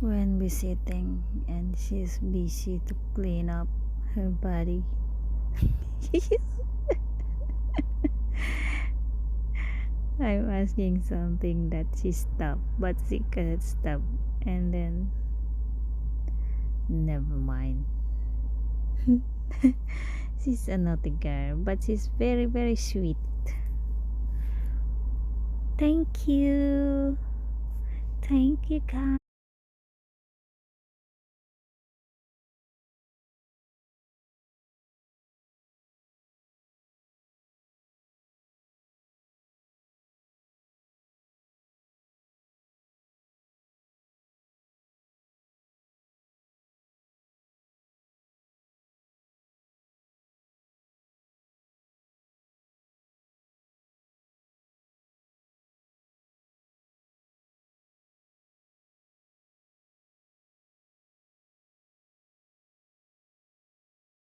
when visiting, and she's busy to clean up her body. I'm asking something that she stopped, but she can't stop, and then never mind. She's a naughty girl, but she's very, very sweet. Thank you. Thank you, guys.